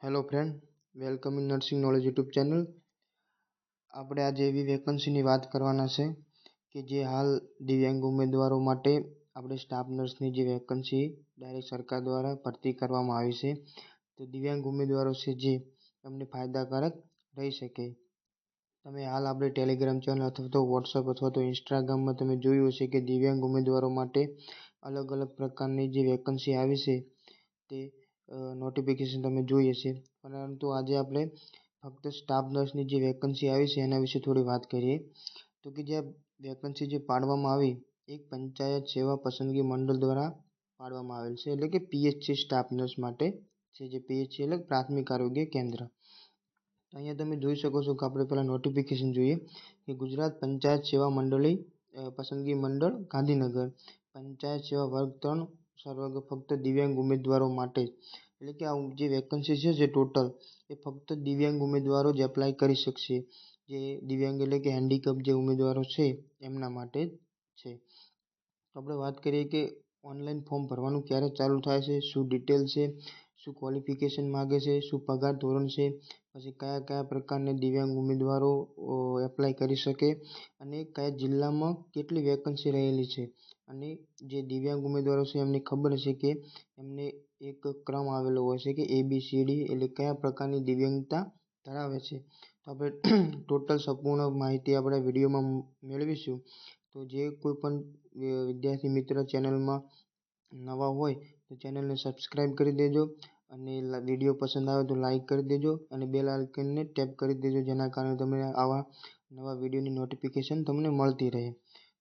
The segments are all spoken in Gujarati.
Hello friend, welcome in nursing knowledge YouTube channel. આપણે આજે એવી વેકન્સીની વાત કરવાના છે કે જે હાલ દિવ્યાંગ ઉમેદવારો માટે આપણે સ્ટાફ નર્સની જે વેકન્સી ડાયરેક્ટ સરકાર દ્વારા ભરતી કરવામાં આવી છે. તો દિવ્યાંગ ઉમેદવારો છે જે તમને ફાયદાકારક રહી શકે. તમે હાલ આપણે ટેલિગ્રામ ચેનલ અથવા તો વોટ્સઅપ અથવા તો ઇન્સ્ટાગ્રામમાં તમે જોયું હશે કે દિવ્યાંગ ઉમેદવારો માટે અલગ અલગ પ્રકારની જે વેકન્સી આવી છે તે નોટિફિકેશન તમે જોઈ હશે. પરંતુ આજે આપણે ફક્ત સ્ટાફ નર્સની જે વેકન્સી આવી છે એના વિશે થોડી વાત કરીએ. તો કે જે વેકન્સી જે પાડવામાં આવી એક પંચાયત સેવા પસંદગી મંડળ દ્વારા પાડવામાં આવેલ છે, એટલે કે પીએચસી સ્ટાફ નર્સ માટે છે. જે પીએચસી એટલે પ્રાથમિક આરોગ્ય કેન્દ્ર. અહીંયા તમે જોઈ શકો છો કે આપણે પહેલાં નોટિફિકેશન જોઈએ કે ગુજરાત પંચાયત સેવા મંડળી પસંદગી મંડળ ગાંધીનગર પંચાયત સેવા વર્ગ 3 સર્વગ ફક્ત દિવ્યાંગ ઉમેદવારો માટે. એટલે કે આ જે વેકન્સી છે જે ટોટલ એ ફક્ત દિવ્યાંગ ઉમેદવારો જ એપ્લાય કરી શકશે. જે દિવ્યાંગ એટલે કે હેન્ડીકેપ જે ઉમેદવારો છે એમના માટે જ છે. તો આપણે વાત કરીએ કે ઓનલાઈન ફોર્મ ભરવાનું ક્યારે ચાલુ થાય છે, શું ડિટેલ છે, શું ક્વોલિફિકેશન માગે છે, શું પગાર ધોરણ છે, પછી કયા કયા પ્રકારના દિવ્યાંગ ઉમેદવારો એપ્લાય કરી શકે અને કયા જિલ્લામાં કેટલી વેકન્સી રહેલી છે. અને જે દિવ્યાંગ ઉમેદવારો છે એમને ખબર છે કે એમને એક ક્રમ આવેલો હોય છે કે ABCD એટલે કયા પ્રકારની દિવ્યાંગતા ધરાવે છે. તો આપણે ટોટલ સંપૂર્ણ માહિતી આપણે વિડીયોમાં મેળવીશું. તો જે કોઈ પણ વિદ્યાર્થી મિત્ર ચેનલમાં નવા હોય તો ચેનલને સબસ્ક્રાઈબ કરી દેજો અને વિડીયો પસંદ આવે તો લાઈક કરી દેજો અને બેલ આઇકનને ટેપ કરી દેજો, જેના કારણે તમને આવા નવા વિડીયોની નોટિફિકેશન તમને મળતી રહે.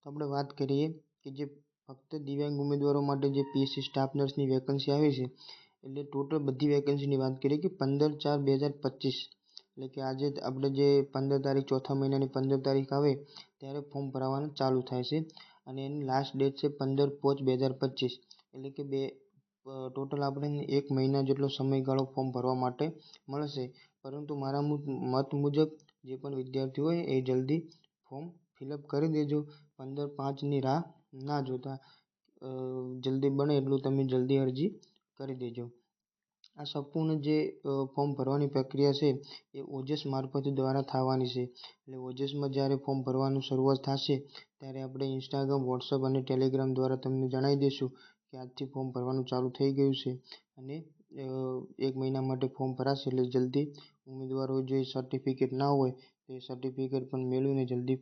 તો આપણે વાત કરીએ કે જે ફક્ત દિવ્યાંગ ઉમેદવારો માટે જે પીએચસી સ્ટાફ નર્સની વેકન્સી આવી છે એટલે ટોટલ બધી વેકન્સીની વાત કરીએ કે 15/4/2025 એટલે કે આજે આપણે જે 15 તારીખ ચોથા મહિનાની 15 તારીખ આવે ત્યારે ફોર્મ ભરાવાનું ચાલુ થાય છે અને એની લાસ્ટ ડેટ છે 15/5/2025. એટલે કે ટોટલ આપણે 1 મહિના જેટલો સમયગાળો ફોર્મ ભરવા માટે મળશે. પરંતુ મારા મત મુજબ જે પણ વિદ્યાર્થી હોય એ જલ્દી ફોર્મ ફિલઅપ કરી દેજો. 15/5ની રાહ ના જોતા જલ્દી બને એટલું તમે જલ્દી અરજી કરી દેજો. આ સંપૂર્ણ જે ફોર્મ ભરવાની પ્રક્રિયા છે એ ઓજસ મારફત દ્વારા થવાની છે. એટલે ઓજસમાં જ્યારે ફોર્મ ભરવાનું શરૂઆત થશે ત્યારે આપણે ઇન્સ્ટાગ્રામ, વોટ્સઅપ અને ટેલિગ્રામ દ્વારા તમને જણાવી દઈશું કે આજથી ફોર્મ ભરવાનું ચાલુ થઈ ગયું છે અને 1 મહિના માટે ફોર્મ ભરાશે. એટલે જલ્દી ઉમેદવારો જે સર્ટિફિકેટ ના હોય તો એ સર્ટિફિકેટ પણ મેળવીને જલ્દી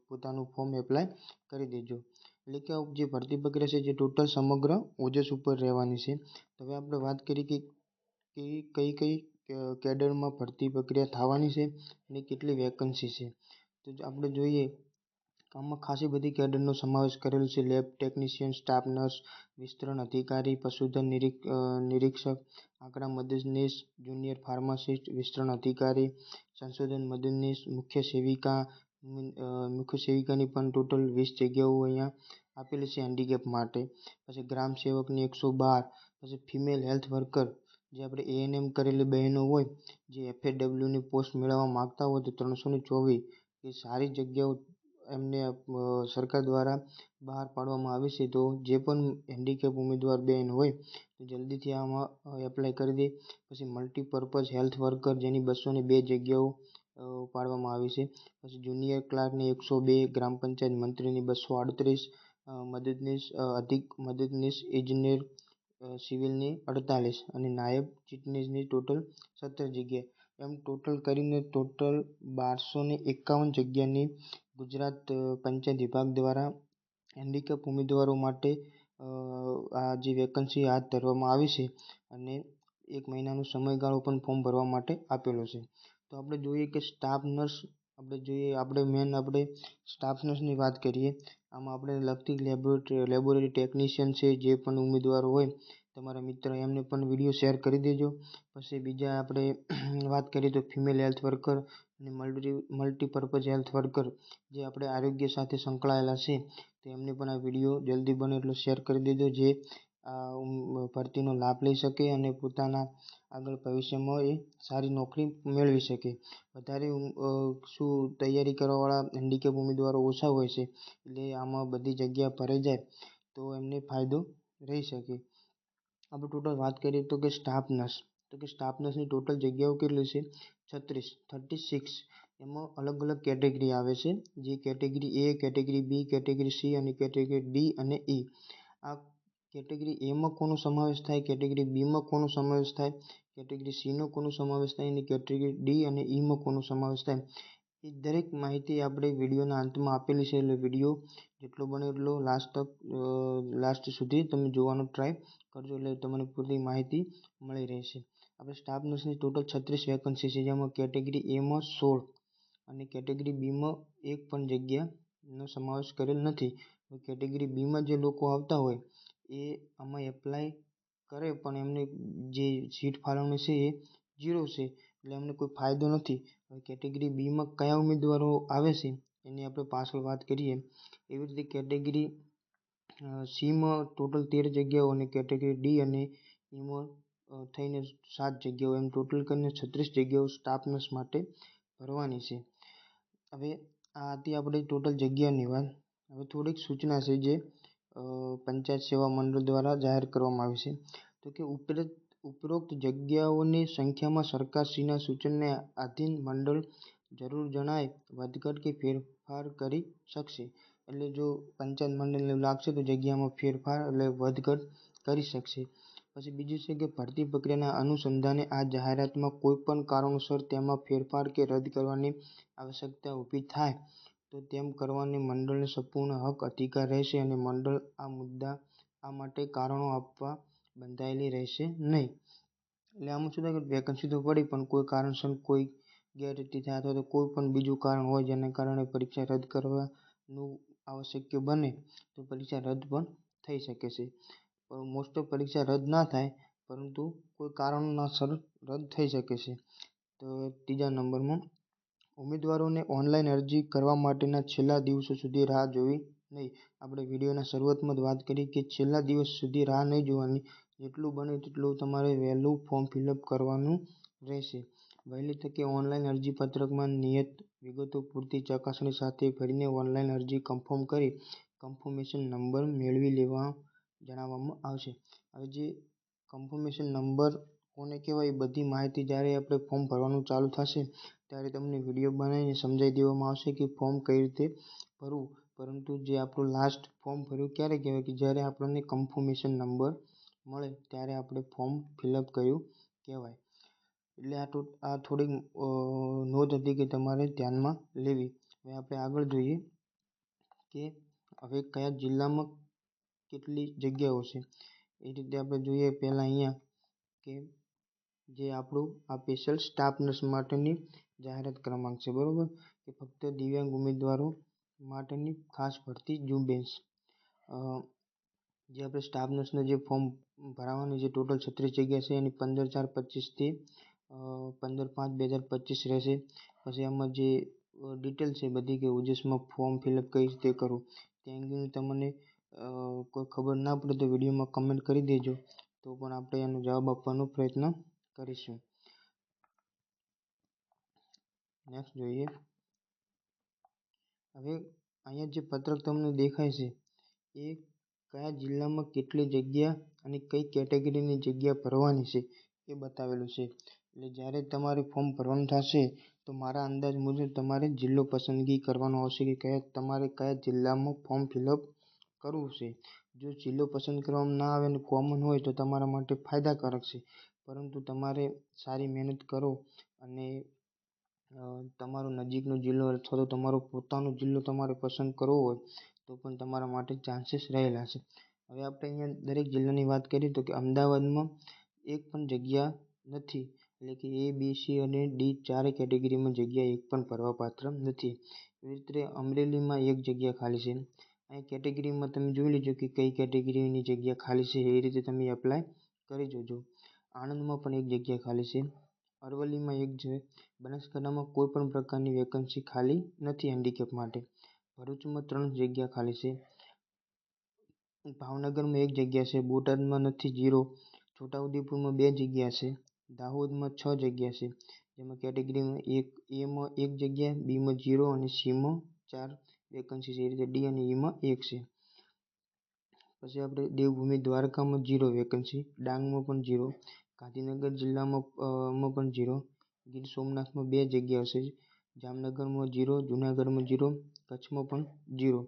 પોતાનું ફોર્મ એપ્લાય કરી દેજો. એટલે કે જે ભરતી પ્રક્રિયા છે જે ટોટલ સમગ્ર ઓજસ ઉપર રહેવાની છે. તો હવે આપણે વાત કરીએ કે કઈ કઈ કેડરમાં ભરતી પ્રક્રિયા થવાની છે અને કેટલી વેકન્સી છે. તો આપણે જોઈએ આમાં ખાસી બધી કેડરનો સમાવેશ કરેલો છે. લેબ ટેકનિશિયન, સ્ટાફ નર્સ, વિસ્તરણ અધિકારી, પશુધન નિરીક્ષક, આંકડા મદદનીશ, જુનિયર ફાર્માસિસ્ટ, વિસ્તરણ અધિકારી, સંશોધન મદદનીશ, મુખ્ય સેવિકાની પણ ટોટલ 20 જગ્યાઓ અહીંયા આપેલી છે હેન્ડીકેપ માટે. પછી ગ્રામ સેવકની 112, પછી ફિમેલ હેલ્થ વર્કર જે આપણે ANM કરેલી બહેનો હોય જે FAWની પોસ્ટ મેળવવા માગતા હોય તો 324 એ સારી જગ્યાઓ એમને સરકાર દ્વારા બહાર પાડવામાં આવી છે. તો જે પણ હેન્ડીકેપ ઉમેદવાર બહેન હોય તો જલ્દીથી આમાં એપ્લાય કરી દે. પછી મલ્ટીપર્પઝ હેલ્થ વર્કર જેની 202 જગ્યાઓ પાડવામાં આવી છે. પછી જુનિયર ક્લાર્કની 102, ગ્રામ પંચાયત મંત્રીની 238, મદદનીશ ઇજનેર સિવિલની 48 અને નાયબ ચીટનીસની ટોટલ 17 જગ્યા. એમ ટોટલ કરીને ટોટલ 1251 જગ્યાની ગુજરાત પંચાયત વિભાગ દ્વારા હેન્ડીકેપ ઉમેદવારો માટે આ જે વેકન્સી હાથ ધરવામાં આવી છે અને 1 મહિનાનો સમયગાળો પણ ફોર્મ ભરવા માટે આપેલો છે. તો આપણે જોઈએ કે સ્ટાફ નર્સ આપણે સ્ટાફ નર્સની વાત કરીએ. આમાં આપણે લગતી લેબોરેટરી ટેકનિશિયન છે જે પણ ઉમેદવારો હોય તમારા મિત્ર એમને પણ વિડીયો શેર કરી દેજો. પછી બીજા આપણે વાત કરીએ તો ફિમેલ હેલ્થ વર્કર અને મલ્ટીપર્પઝ હેલ્થ વર્કર જે આપણે આરોગ્ય સાથે સંકળાયેલા છે તો એમને પણ આ વિડીયો જલ્દી બને એટલો શેર કરી દેજો, જે આ ભરતીનો લાભ લઈ શકે અને પોતાના આગળ ભવિષ્યમાં એ સારી નોકરી મેળવી શકે. વધારે શું તૈયારી કરવાવાળા હેન્ડીકેપ ઉમેદવારો ઓછા હોય છે એટલે આમાં બધી જગ્યા ભરાઈ જાય તો એમને ફાયદો રહી શકે. આપણે ટોટલ વાત કરીએ તો કે સ્ટાફ નર્સ તો કે સ્ટાફ નર્સની ટોટલ જગ્યાઓ કેટલી છે? 36. એમાં અલગ અલગ કેટેગરી આવે છે, જે category A, category B, category C અને કેટેગરી D અને E. આ કેટેગરી Aમાં કોનો સમાવેશ થાય, કેટેગરી Bમાં કોનો સમાવેશ થાય, કેટેગરી Cનો કોનો સમાવેશ થાય અને કેટેગરી D અને Eમાં કોનો સમાવેશ થાય, એ દરેક માહિતી આપણે વિડીયોના અંતમાં આપેલી છે. એટલે વિડીયો જેટલો બને એટલો લાસ્ટ સુધી તમે જોવાનો ટ્રાય કરજો, એટલે તમને પૂરી માહિતી મળી રહેશે. આપણે સ્ટાફ નર્સની ટોટલ 36 વેકન્સી છે, જેમાં કેટેગરી Aમાં 16 અને કેટેગરી Bમાં એક પણ જગ્યાનો સમાવેશ કરેલ નથી. કેટેગરી Bમાં જે લોકો આવતા હોય એ આમાં એપ્લાય કરે, પણ એમને જે સીટ ફાળવણી છે એ 0 છે, એટલે એમને કોઈ ફાયદો નથી. હવે કેટેગરી Bમાં કયા ઉમેદવારો આવે છે એની આપણે પાછળ વાત કરીએ. એવી રીતે કેટેગરી Cમાં ટોટલ 13 જગ્યાઓ અને કેટેગરી D અને Eમાં થઈને 7 જગ્યાઓ, એમ ટોટલ કરીને 36 જગ્યાઓ સ્ટાફ નર્સ માટે ભરવાની છે. હવે આ હતી આપણે ટોટલ જગ્યાની વાત. હવે થોડીક સૂચના છે જે પંચાયત સેવા મંડળ દ્વારા જાહેર કરવામાં આવી છે. તો કે ઉપરોક્ત જગ્યાઓની સંખ્યામાં સરકારશ્રીના સૂચનને આધીન મંડળ જરૂર જણાય વધઘટ કે ફેરફાર કરી શકશે. એટલે જો પંચાયત મંડળને લાગશે તો જગ્યામાં ફેરફાર એટલે વધઘટ કરી શકશે. પછી બીજું છે કે ભરતી પ્રક્રિયાના અનુસંધાને આ જાહેરાતમાં કોઈ પણ કારણોસર તેમાં ફેરફાર કે રદ કરવાની આવશ્યકતા ઊભી થાય તો તેમ કરવાની મંડળને સંપૂર્ણ હક અધિકાર રહેશે અને મંડળ આ માટે કારણો આપવા બંધાયેલી રહેશે નહીં. એટલે આમાં શું થાય કે વેકન્સી તો પડી, પણ કોઈ કારણસર કોઈ ગેરરીતિ થાય અથવા તો કોઈ પણ બીજું કારણ હોય જેને કારણે પરીક્ષા રદ કરવાનું આવશ્યક બને તો પરીક્ષા રદ પણ થઈ શકે છે. મોસ્ટ ઓફ પરીક્ષા રદ ના થાય, પરંતુ કોઈ કારણોસર રદ થઈ શકે છે. તો ત્રીજા નંબરમાં ઉમેદવારોને ઓનલાઈન અરજી કરવા માટેના છેલ્લા દિવસો સુધી રાહ જોવી નહીં. આપણે વિડીયોના શરૂઆતમાં જ વાત કરી કે છેલ્લા દિવસ સુધી રાહ નહીં જોવાની, જેટલું બને તેટલું તમારે વહેલું ફોર્મ ફિલઅપ કરવાનું રહેશે. વહેલી તકે ઓનલાઈન અરજીપત્રકમાં નિયત વિગતો પૂરતી ચકાસણી સાથે ભરીને ઓનલાઈન અરજી કન્ફર્મ કરી કન્ફર્મેશન નંબર મેળવી લેવા જણાવવામાં આવશે. હવે જે કન્ફર્મેશન નંબર કોને કહેવાય, એ બધી માહિતી જ્યારે આપણે ફોર્મ ભરવાનું ચાલુ થશે ત્યારે તમને વિડીયો બનાવીને સમજાવી દેવામાં આવશે કે ફોર્મ કઈ રીતે ભરવું. પરંતુ જે આપણું લાસ્ટ ફોર્મ ભર્યું ક્યારે કહેવાય કે જ્યારે આપણને કન્ફર્મેશન નંબર મળે ત્યારે આપણે ફોર્મ ફિલઅપ કર્યું કહેવાય. એટલે આ થોડીક નોંધ હતી કે તમારે ધ્યાનમાં લેવી. હવે આપણે આગળ જોઈએ કે હવે કયા જિલ્લામાં કેટલી જગ્યાઓ છે. એ રીતે આપણે જોઈએ પહેલાં અહીંયા કે જે આપણું આ સ્પેશિયલ સ્ટાફ નર્સ માટેની જાહેરાત ક્રમાંક છે, બરાબર, કે ફક્ત દિવ્યાંગ ઉમેદવારો માટેની ખાસ ભરતી ઝુંબેશ. જે આપણે સ્ટાફ નર્સના જે ફોર્મ ભરાવાની જે ટોટલ 36 જગ્યા છે એની 15/4/25થી 15/5/2025 રહેશે. પછી આમાં જે ડિટેલ છે બધી કે ઓજસમાં ફોર્મ ફિલઅપ કઈ રીતે કરવું તે અંગેની તમને કોઈ ખબર ના પડે તો વિડીયોમાં કમેન્ટ કરી દેજો, તો પણ આપણે એનો જવાબ આપવાનો પ્રયત્ન કરીશું. નેક્સ્ટ જોઈએ. હવે અહીંયા જે પત્રક તમને દેખાય છે એ કયા જિલ્લામાં કેટલી જગ્યા અને કઈ કેટેગરીની જગ્યા ભરવાની છે એ બતાવેલું છે. એટલે જ્યારે તમારે ફોર્મ ભરવાનું થશે તો મારા અંદાજ મુજબ તમારે જિલ્લો પસંદગી કરવાનો આવશે કે તમારે કયા જિલ્લામાં ફોર્મ ફિલઅપ કરવું છે. જો જિલ્લો પસંદ કરવામાં ના આવે અને કોમન હોય તો તમારા માટે ફાયદાકારક છે, પરંતુ તમારે સારી મહેનત કરો અને તમારો નજીકનો જિલ્લો અથવા તો તમારો પોતાનો જિલ્લો તમારે પસંદ કરવો હોય તો પણ તમારા માટે ચાન્સીસ રહેલા છે. હવે આપણે અહીંયા દરેક જિલ્લાની વાત કરીએ તો કે અમદાવાદમાં એક પણ જગ્યા નથી, એટલે કે A, B, C અને D ચારે કેટેગરીમાં જગ્યા એક પણ ભરવાપાત્ર નથી. એવી રીતે અમરેલીમાં એક જગ્યા ખાલી છે. અહીં કેટેગરીમાં તમે જોઈ લેજો કે કઈ કેટેગરીની જગ્યા ખાલી છે, એ રીતે તમે એપ્લાય કરી જોજો. આણંદમાં પણ એક જગ્યા ખાલી છે. અરવલ્લીમાં એક છે. બનાસકાંઠામાં કોઈ પણ પ્રકારની વેકન્સી ખાલી નથી હેન્ડીકેપ માટે. ભરૂચમાં 3 જગ્યા ખાલી છે. ભાવનગરમાં એક જગ્યા છે. બોટાદમાં નથી, 0. છોટાઉદેપુરમાં 2 જગ્યા છે. દાહોદમાં 6 જગ્યા છે, જેમાં કેટેગરીમાં Aમાં 1 જગ્યા, Bમાં 0 અને Cમાં 4 વેકન્સી છે. એ રીતે D અને Eમાં 1 છે. પછી આપણે દેવભૂમિ દ્વારકામાં 0 વેકન્સી, ડાંગમાં પણ 0, ગાંધીનગર જિલ્લામાં પણ 0, ગીર સોમનાથમાં 2 જગ્યા હશે, જામનગરમાં 0, જૂનાગઢમાં 0, કચ્છમાં પણ 0,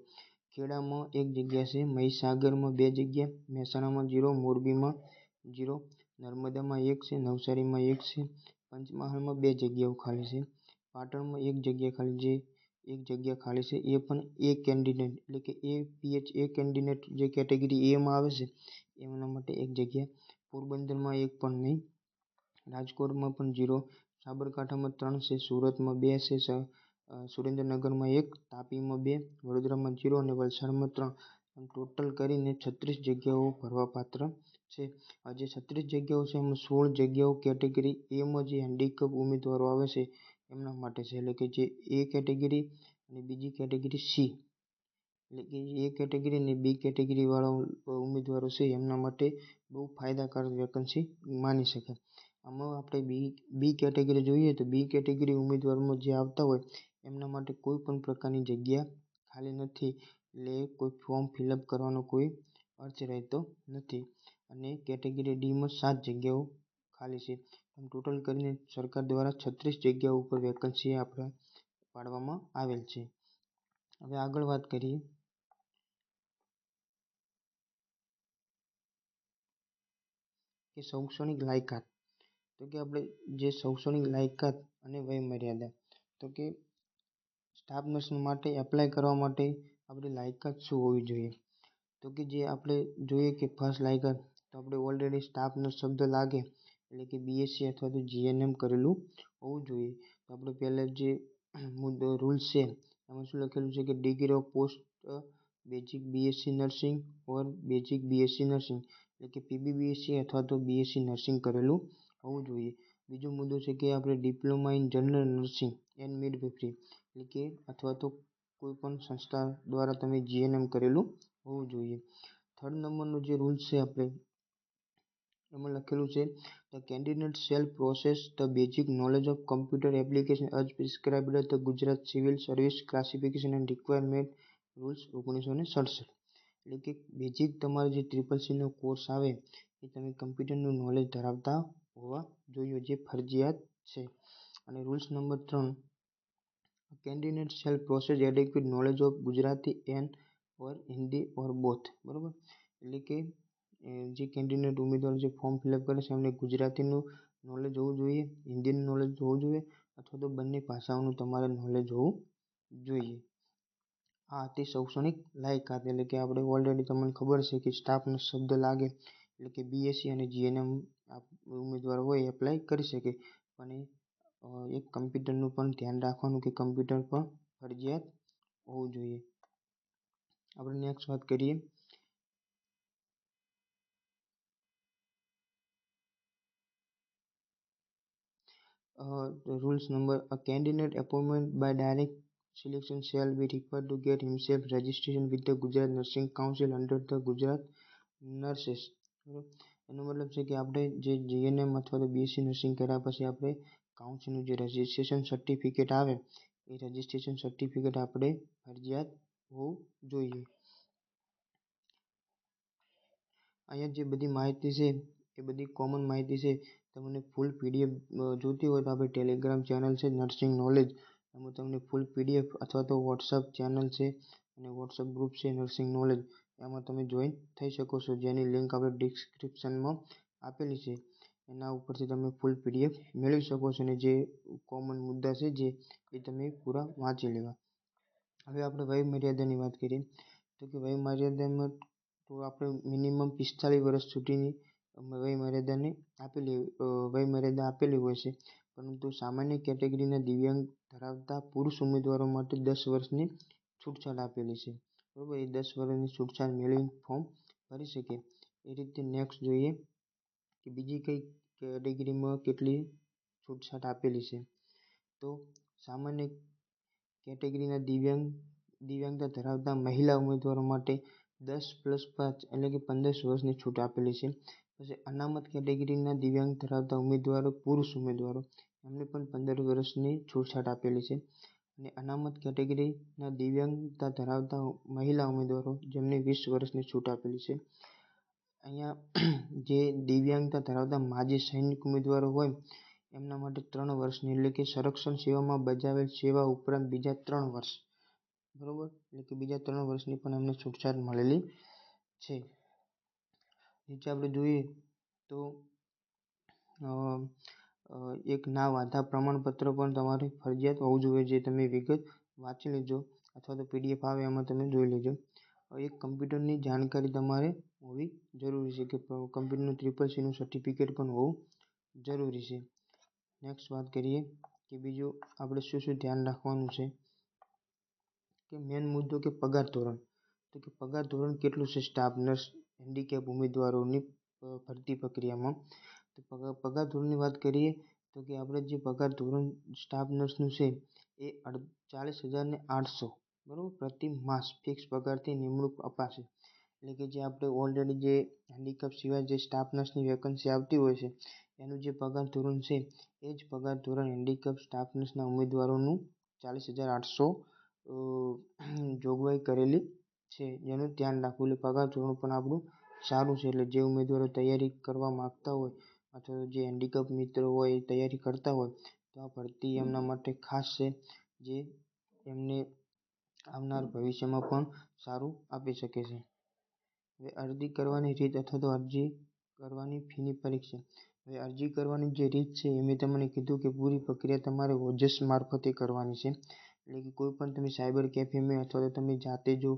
ખેડામાં 1 જગ્યા છે, મહીસાગરમાં 2 જગ્યા, મહેસાણામાં 0, મોરબીમાં 0, નર્મદામાં 1 છે, નવસારીમાં 1 છે, પંચમહાલમાં 2 જગ્યાઓ ખાલી છે, પાટણમાં 1 જગ્યા ખાલી છે, એ પણ એ કેન્ડિડેટ એટલે કે એ કેન્ડિડેટ જે કેટેગરી એમાં આવે છે એમના માટે 1 જગ્યા, પોરબંદરમાં 1 પણ નહીં, રાજકોટમાં પણ 0, સાબરકાંઠામાં 3 છે, સુરતમાં 2 છે, સુરેન્દ્રનગરમાં 1, તાપીમાં 2, વડોદરામાં 0 અને વલસાડમાં 3, આમ ટોટલ કરીને 36 જગ્યાઓ ભરવાપાત્ર છે. આ જે 36 જગ્યાઓ છે એમાં 16 જગ્યાઓ કેટેગરી એમાં જે હેન્ડીકેપ ઉમેદવારો આવે છે એમના માટે છે, એટલે કે જે એ કેટેગરી અને બીજી કેટેગરી સી એટલે કે એ કેટેગરી અને બી કેટેગરી વાળા ઉમેદવારો છે એમના માટે બહુ ફાયદાકારક વેકન્સી માની શકાય. આમાં આપણે બી કેટેગરી જોઈએ તો બી કેટેગરી ઉમેદવારોમાં જે આવતા હોય એમના માટે કોઈ પણ પ્રકારની જગ્યા ખાલી નથી, એટલે કોઈ ફોર્મ ફિલઅપ કરવાનો કોઈ અર્થ રહેતો નથી, અને કેટેગરી ડીમાં 7 જગ્યાઓ ખાલી છે. આમ ટોટલ કરીને સરકાર દ્વારા 36 જગ્યાઓ ઉપર વેકન્સી આપણે પાડવામાં આવેલ છે. હવે આગળ વાત કરીએ કે શૈક્ષણિક લાયકાત. તો કે આપણે જે શૈક્ષણિક લાયકાત અને વયમર્યાદા, તો કે સ્ટાફ નર્સ માટે એપ્લાય કરવા માટે આપણી લાયકાત શું હોવી જોઈએ? તો કે જે આપણે જોઈએ કે ફર્સ્ટ લાયકાત તો આપણે ઓલરેડી સ્ટાફ નર્સ શબ્દ લાગે એટલે કે બીએસસી અથવા તો જીએનએમ કરેલું હોવું જોઈએ. તો આપણે પહેલાં જે મુદ્દો રૂલ્સ છે એમાં શું લખેલું છે કે degree of post basic BSc nursing or basic BSc nursing એટલે કે પીબીબીએસસી અથવા તો બીએસસી નર્સિંગ કરેલું હોવું જોઈએ. બીજો મુદ્દો છે કે આપણે diploma in general nursing and midwifery એટલે કે અથવા તો કોઈ પણ સંસ્થા દ્વારા તમે જીએનએમ કરેલું હોવું જોઈએ. થર્ડ નંબરનો જે રૂલ્સ છે આપણે એમાં લખેલું છે the candidate shall possess the basic knowledge of computer application as prescribed the Gujarat civil service classification and requirement rules 1967. એટલે કે બેઝિક તમારો જે CCC કોર્સ આવે એ તમે કમ્પ્યુટરનું નોલેજ ધરાવતા હોવા જોઈએ, જે ફરજિયાત છે. અને rules number 3 candidate shall possess adequate knowledge of Gujarati and or Hindi or both. બરાબર, એટલે કે જે કેન્ડિડેટ ઉમેદવાર જે ફોર્મ ફિલઅપ કરે છે એમને ગુજરાતીનું નોલેજ હોવું જોઈએ, હિન્દીનું નોલેજ હોવું જોઈએ અથવા તો બંને ભાષાઓનું તમારે નોલેજ હોવું જોઈએ. આ હતી શૈક્ષણિક લાયકાત, એટલે કે આપણે ઓલરેડી તમને ખબર છે કે સ્ટાફનો શબ્દ લાગે એટલે કે બીએસસી અને જીએનએમ ઉમેદવાર હોય એપ્લાય કરી શકે, પણ એક કમ્પ્યુટરનું પણ ધ્યાન રાખવાનું કે કમ્પ્યુટર પણ ફરજિયાત હોવું જોઈએ. આપણે નેક્સ્ટ વાત કરીએ rules number a candidate appointment by direct selection shall be required to get himself registration with the Gujarat Nursing Council under the Gujarat Nurses. એનો મતલબ છે કે આપણે જે જીએનએમ અથવા તો બીએસસી નર્સિંગ કર્યા પછી આપણે કાઉન્સિલનું જે રજિસ્ટ્રેશન સર્ટિફિકેટ આવે એ રજિસ્ટ્રેશન સર્ટિફિકેટ આપણે ફરજિયાત હોવું જોઈએ. અહીંયા જે બધી માહિતી છે એ બધી કોમન માહિતી છે. તમને ફૂલ પીડીએફ જોતી હોય તો આપણે ટેલિગ્રામ ચેનલ છે નર્સિંગ નોલેજ, એમાં તમને ફૂલ પીડીએફ અથવા તો વોટ્સઅપ ચેનલ છે અને વોટ્સઅપ ગ્રુપ છે નર્સિંગ નોલેજ, એમાં તમે જોઈન થઈ શકો છો, જેની લિંક આપણે ડિસ્ક્રિપ્શનમાં આપેલી છે. એના ઉપરથી તમે ફૂલ પીડીએફ મેળવી શકો છો અને જે કોમન મુદ્દા છે જે એ તમે પૂરા વાંચી લેવા. હવે આપણે વયમર્યાદાની વાત કરીએ તો કે વયમર્યાદામાં તો આપણે મિનિમમ 45 વર્ષ સુધીની વયમર્યાદા આપેલી હોય છે, પરંતુ સામાન્ય કેટેગરીના દિવ્યાંગ ધરાવતા પુરુષ ઉમેદવારો માટે 10 વર્ષની છૂટછાટ આપેલી છે. બરાબર, એ 10 વર્ષની છૂટછાટ મેળવીને ફોર્મ ભરી શકે. એ રીતે નેક્સ્ટ જોઈએ કે બીજી કઈ કેટેગરીમાં કેટલી છૂટછાટ આપેલી છે. તો સામાન્ય કેટેગરીના દિવ્યાંગતા ધરાવતા મહિલા ઉમેદવારો માટે 10+5 એટલે કે 15 વર્ષની છૂટ આપેલી છે. પછી અનામત કેટેગરીના દિવ્યાંગ ધરાવતા ઉમેદવારો પુરુષ ઉમેદવારો એમને પણ 15 વર્ષની છૂટછાટ આપેલી છે. અને અનામત કેટેગરીના દિવ્યાંગતા ધરાવતા મહિલા ઉમેદવારો જેમને 20 વર્ષની છૂટ આપેલી છે. અહીંયા જે દિવ્યાંગતા ધરાવતા માજી સૈનિક ઉમેદવારો હોય એમના માટે 3 વર્ષની એટલે કે સંરક્ષણ સેવામાં બજાવેલ સેવા ઉપરાંત બીજા 3 વર્ષ, બરોબર, એટલે કે બીજા 3 વર્ષની પણ એમને છૂટછાટ મળેલી છે. નીચે આપણે જોઈએ તો એક નામ આધાર પ્રમાણપત્ર પણ તમારે ફરજિયાત હોવું જોઈએ, જે તમે વિગત વાંચી લેજો અથવા તો PDF આવે એમાં તમે જોઈ લેજો. એક કમ્પ્યુટરની જાણકારી તમારે હોવી જરૂરી છે, કે કમ્પ્યુટરનું CCC સર્ટિફિકેટ પણ હોવું જરૂરી છે. નેક્સ્ટ વાત કરીએ કે બીજું આપણે શું શું ધ્યાન રાખવાનું છે, કે મેન મુદ્દો કે પગાર ધોરણ. તો કે પગાર ધોરણ કેટલું છે સ્ટાફ નર્સ હેન્ડીકેપ ઉમેદવારોની ભરતી પ્રક્રિયામાં. તો પગાર ધોરણની વાત કરીએ તો કે આપણે જે પગાર ધોરણ સ્ટાફ નર્સનું છે એ 40,800 બરાબર પ્રતિ માસ ફિક્સ પગારથી નિમણૂક અપાશે. એટલે કે જે આપણે ઓલરેડી જે હેન્ડીકેપ સિવાય જે સ્ટાફ નર્સની વેકન્સી આવતી હોય છે એનું જે પગાર ધોરણ છે એ જ પગાર ધોરણ હેન્ડીકેપ સ્ટાફ નર્સના ઉમેદવારોનું 40,800 જોગવાઈ કરેલી છે, જેનું ધ્યાન રાખવું. એટલે પગાર ધોરણ પણ આપણું સારું છે. એટલે જે ઉમેદવારો તૈયારી કરવા માગતા હોય અથવા જે હેન્ડીકેપ મિત્રો હોય એ તૈયારી કરતા હોય તો આ ભરતી એમના માટે ખાસ છે, જે એમને આવનાર ભવિષ્યમાં પણ સારું આપી શકે છે. હવે અરજી કરવાની રીત અથવા તો અરજી કરવાની ફીની પરીક્ષા. હવે અરજી કરવાની જે રીત છે એ મેં તમને કીધું કે પૂરી પ્રક્રિયા તમારે ઓજસ મારફતે કરવાની છે. એટલે કે કોઈ પણ તમે સાયબર કેફેમાં અથવા તો તમે જાતે જો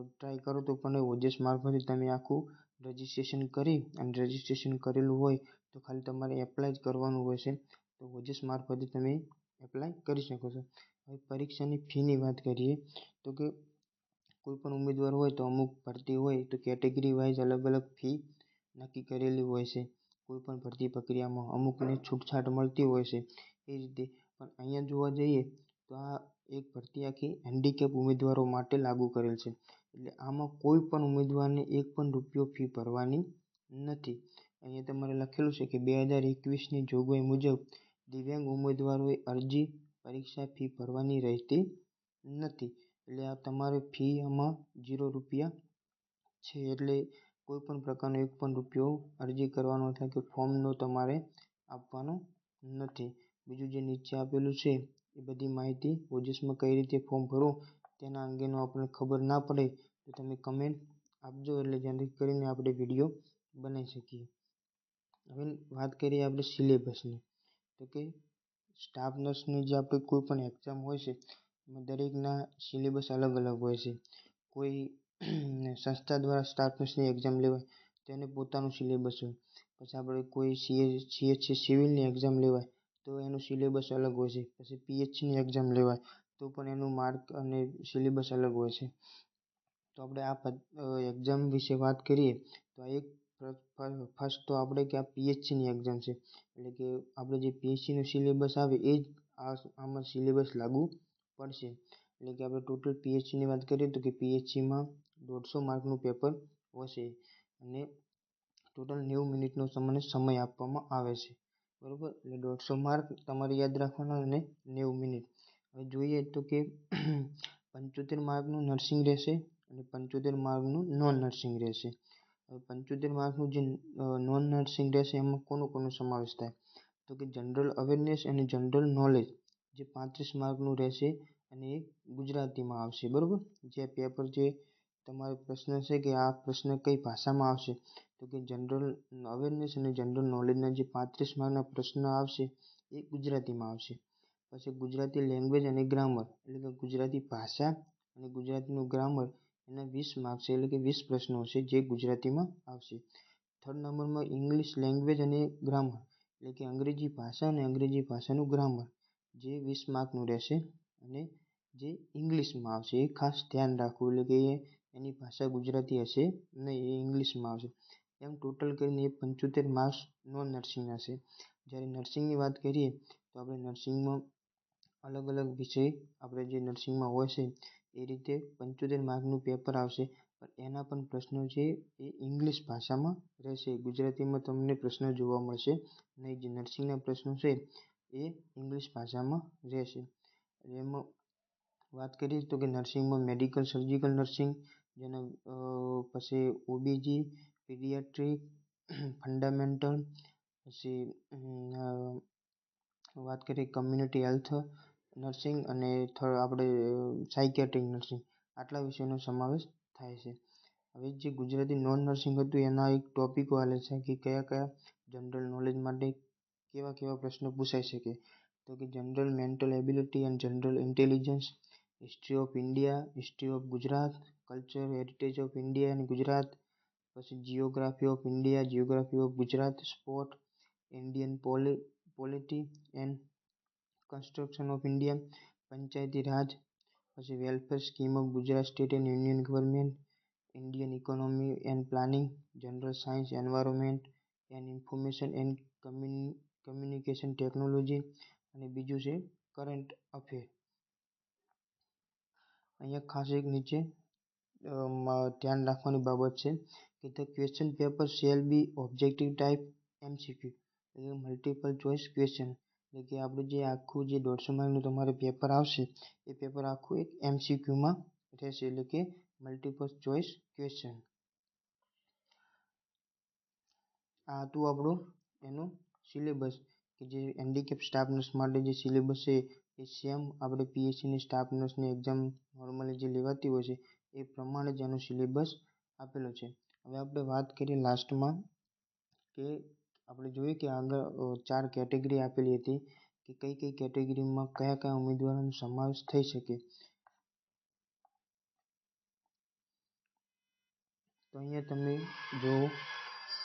ટ્રાય કરો તો પણ ઓજસ મારફતે તમે આખું રજિસ્ટ્રેશન કરી અને રજિસ્ટ્રેશન કરેલું હોય તો ખાલી તમારે એપ્લાય જ કરવાનું હોય છે. તો ઓજસ મારફતે તમે એપ્લાય કરી શકો છો. હવે પરીક્ષાની ફીની વાત કરીએ તો કે કોઈ પણ ઉમેદવાર હોય તો અમુક ભરતી હોય તો કેટેગરી વાઇઝ અલગ અલગ ફી નક્કી કરેલી હોય છે. કોઈ પણ ભરતી પ્રક્રિયામાં અમુકને છૂટછાટ મળતી હોય છે એ રીતે. પણ અહીંયા જોવા જઈએ તો આ એક ભરતી આખી હેન્ડીકેપ ઉમેદવારો માટે લાગુ કરેલ છે. એટલે આમાં કોઈ પણ ઉમેદવારને એક પણ રૂપિયો ફી ભરવાની નથી. અહીંયા તમારે લખેલું છે કે 2021ની જોગવાઈ મુજબ દિવ્યાંગ ઉમેદવારોએ અરજી પરીક્ષા ફી ભરવાની રહેતી નથી. એટલે આ તમારે ફી આમાં 0 રૂપિયા છે. એટલે કોઈ પણ પ્રકારનો એક પણ રૂપિયો અરજી કરવાનો થાય કે ફોર્મનો તમારે આપવાનો નથી. બીજું જે નીચે આપેલું છે એ બધી માહિતી ઓજસમાં કઈ રીતે ફોર્મ ભરવું તેના અંગેનો આપણને ખબર ના પડે તો તમે કમેન્ટ આપજો, એટલે જેથી કરીને આપણે વિડીયો બનાવી શકીએ. હવે વાત કરીએ આપણે સિલેબસની. તો કે સ્ટાફ નર્સની જે આપણે કોઈ પણ એક્ઝામ હોય છે એમાં દરેકના સિલેબસ અલગ અલગ હોય છે. કોઈ સંસ્થા દ્વારા સ્ટાફ નર્સની એક્ઝામ લેવાય તેને પોતાનું સિલેબસ હોય. પછી આપણે કોઈ CH સિવિલની એક્ઝામ લેવાય તો એનું સિલેબસ અલગ હોય છે. પછી PHની એક્ઝામ લેવાય તો પણ એનું માર્ક અને સિલેબસ અલગ હોય છે. તો આપણે આ એક્ઝામ વિશે વાત કરીએ તો એક ફર્સ્ટ તો આપણે કે આ PHની એક્ઝામ છે. એટલે કે આપણે જે PHનો સિલેબસ આવે એ જ આમાં સિલેબસ લાગુ પડશે. એટલે કે આપણે ટોટલ PHની વાત કરીએ તો કે PHમાં 150 માર્કનું પેપર હશે અને ટોટલ 90 મિનિટનો સમય આપવામાં આવે છે, બરાબર. એટલે 150 માર્ક તમારે યાદ રાખવાના અને 90 મિનિટ. હવે જોઈએ તો કે 75 માર્કનું નર્સિંગ રહેશે અને 75 માર્કનું નોન નર્સિંગ રહેશે. હવે 75 માર્કનું જે નોન નર્સિંગ રહેશે એમાં કોનો સમાવેશ થાય તો કે જનરલ અવેરનેસ અને જનરલ નોલેજ જે 35 માર્કનું રહેશે અને એ ગુજરાતીમાં આવશે, બરાબર. જે પેપર જે તમારો પ્રશ્ન છે કે આ પ્રશ્ન કઈ ભાષામાં આવશે તો કે જનરલ અવેરનેસ અને જનરલ નોલેજના જે 35 માર્કના પ્રશ્ન આવશે એ ગુજરાતીમાં આવશે. પછી ગુજરાતી લેંગ્વેજ અને ગ્રામર એટલે કે ગુજરાતી ભાષા અને ગુજરાતીનું ગ્રામર એના 20 માર્ક છે, એટલે કે 20 પ્રશ્નો છે જે ગુજરાતીમાં આવશે. થર્ડ નંબરમાં ઇંગ્લિશ લેંગ્વેજ અને ગ્રામર એટલે કે અંગ્રેજી ભાષા અને અંગ્રેજી ભાષાનું ગ્રામર જે 20 માર્કનું રહેશે અને જે ઇંગ્લિશમાં આવશે. એ ખાસ ધ્યાન રાખવું, એટલે કે એની ભાષા ગુજરાતી હશે નહીં, એ ઇંગ્લિશમાં આવશે. એમ ટોટલ કરીને એ 75 માર્ક્સ નોન નર્સિંગના છે. જ્યારે નર્સિંગની વાત કરીએ તો આપણે નર્સિંગમાં અલગ અલગ વિષય આપણે જે નર્સિંગમાં હોય છે એ રીતે 75 માર્કનું પેપર આવશે. પણ એના પણ પ્રશ્નો છે એ ઇંગ્લિશ ભાષામાં રહેશે. ગુજરાતીમાં તમને પ્રશ્ન જોવા મળશે નહીં. જે નર્સિંગના પ્રશ્નો છે એ ઇંગ્લિશ ભાષામાં રહેશે. એમાં વાત કરીએ તો કે નર્સિંગમાં મેડિકલ સર્જિકલ નર્સિંગ જેના પછી ઓબીજી, પીડિયાટ્રિક, ફંડામેન્ટલ, પછી વાત કરીએ કમ્યુનિટી હેલ્થ નર્સિંગ અને આપણે સાયકેટ્રિક નર્સિંગ, આટલા વિષયોનો સમાવેશ થાય છે. હવે જે ગુજરાતી નોન નર્સિંગ હતું એના એક ટોપિકો આલે છે કે કયા કયા જનરલ નોલેજ માટે કેવા કેવા પ્રશ્નો પૂછાઈ શકે. તો કે general mental ability and general intelligence, history of India, history of Gujarat, culture heritage of India and Gujarat, પછી geography of India, geography of Gujarat, sport, Indian polity and construction of India, Panchayati Raj, પછી welfare scheme of Gujarat state and union government, Indian economy and planning, general science, environment and information and communication technology, અને બીજું છે કરંટ અફેર. અહીંયા ખાસ એક નીચે ધ્યાન રાખવાની બાબત છે કે the question paper shall be objective type MCQ, એટલે મલ્ટિપલ ચોઇસ ક્વેશ્ચન. એટલે કે આપણું જે આખું જે 150 માર્કનું તમારે પેપર આવશે એ પેપર આખું એક MCQમાં રહેશે, એટલે કે મલ્ટિપલ ચોઇસ ક્વેશ્ચન. આ હતું આપણું એનું સિલેબસ કે જે હેન્ડીકેપ સ્ટાફ નર્સ માટે જે સિલેબસ છે એ સેમ આપણે PSCની સ્ટાફ નર્સની એક્ઝામ નોર્મલી જે લેવાતી હોય છે એ પ્રમાણે જ એનો સિલેબસ આપેલો છે. હવે આપણે વાત કરીએ લાસ્ટમાં કે આપણે જોઈએ કે આગળ 4 કેટેગરી આપેલી હતી કે કઈ કઈ કેટેગરીમાં કયા કયા ઉમેદવારોનો સમાવેશ થઈ શકે. તો અહીંયા તમે જુઓ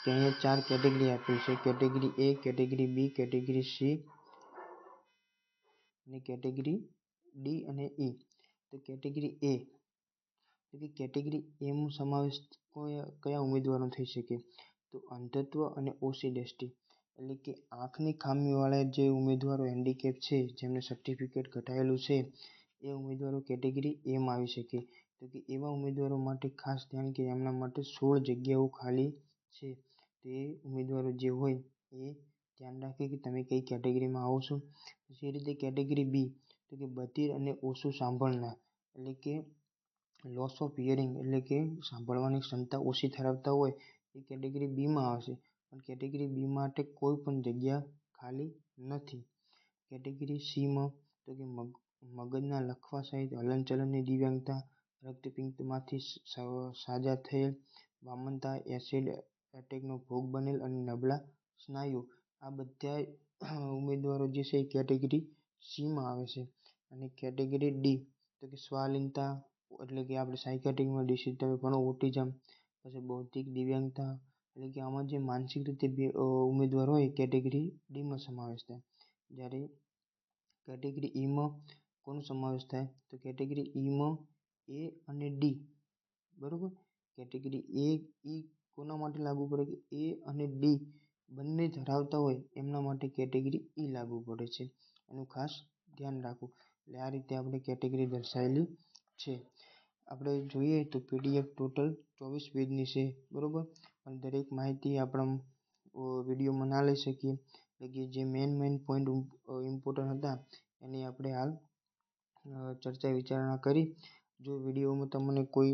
કે અહીંયા 4 કેટેગરી આપેલી છે. Category A, category B, category C અને કેટેગરી D અને E. તો કેટેગરી A, તો કે કેટેગરી Aમાં સમાવેશ કયા ઉમેદવારો થઈ શકે? તો અંધત્વ અને ઓછી દ્રષ્ટિ, એટલે કે આંખની ખામીવાળા જે ઉમેદવારો હેન્ડીકેપ છે જેમને સર્ટિફિકેટ ઘટાડેલું છે એ ઉમેદવારો કેટેગરી Aમાં આવી શકે. તો કે એવા ઉમેદવારો માટે ખાસ ધ્યાન કે એમના માટે 16 જગ્યાઓ ખાલી છે. તે ઉમેદવારો જે હોય એ ધ્યાન રાખે કે તમે કઈ કેટેગરીમાં આવો છો. પછી એ રીતે કેટેગરી B, તો કે બધિર અને ઓછું સાંભળનાર, એટલે કે લોસ ઓફ હિયરિંગ, એટલે કે સાંભળવાની ક્ષમતા ઓછી ધરાવતા હોય એ કેટેગરી Bમાં આવશે. પણ કેટેગરી B માટે કોઈ પણ જગ્યા ખાલી નથી. કેટેગરી Cમાં તો કે મગજના લખવા સહિત હલનચલનની દિવ્યાંગતા, રક્તપિત્તમાંથી સાજા થયેલ, વામનતા, એસિડ એટેકનો ભોગ બનેલ અને નબળા સ્નાયુ, આ બધા ઉમેદવારો જે છે એ કેટેગરી Cમાં આવે છે. અને કેટેગરી D, તો કે સ્વાલિનતા, એટલે કે આપણે સાયકેટ્રિકમાં ડિસીઝ તમે ભણો ઓટિઝમ, પછી બૌદ્ધિક દિવ્યાંગતા, એટલે કે આમાં જે માનસિક રીતે ઉમેદવાર હોય કેટેગરી Dમાં સમાવેશ થાય. જ્યારે કેટેગરી Eમાં કોનો સમાવેશ થાય? તો કેટેગરી Eમાં A અને D, બરોબર. કેટેગરી E કોના માટે લાગુ પડે કે A અને D બંને ધરાવતા હોય એમના માટે કેટેગરી E લાગુ પડે છે. એનું ખાસ ધ્યાન રાખવું. એટલે આ રીતે આપણે કેટેગરી દર્શાવેલી છે. આપણે જોઈએ તો PDF ટોટલ 24 પેજની છે, બરોબર. પણ દરેક માહિતી આપણા વિડીયોમાં ના લઈ શકીએ, એટલે કે જે મેઇન પોઈન્ટ ઇમ્પોર્ટન્ટ હતા એની આપણે હાલ ચર્ચા વિચારણા કરી. જો વિડીયોમાં તમને કોઈ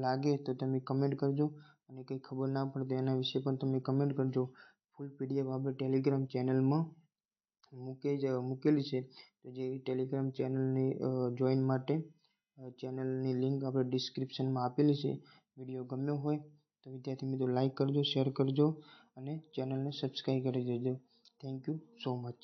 લાગે તો તમે કમેન્ટ કરજો, અને કંઈ ખબર ના પડે તો એના વિશે પણ તમે કમેન્ટ કરજો. ફૂલ PDF આપણે ટેલિગ્રામ ચેનલમાં મૂકેલી છે. તો જે ટેલિગ્રામ ચેનલની જોઈન માટે ચેનલની લિંક આપણે ડિસ્ક્રિપ્શનમાં આપેલી છે. વિડીયો ગમ્યો હોય તો વિદ્યાર્થી મિત્રો લાઈક કરજો, શેર કરજો અને ચેનલને સબસ્ક્રાઈબ કરી દેજો. Thank you so much.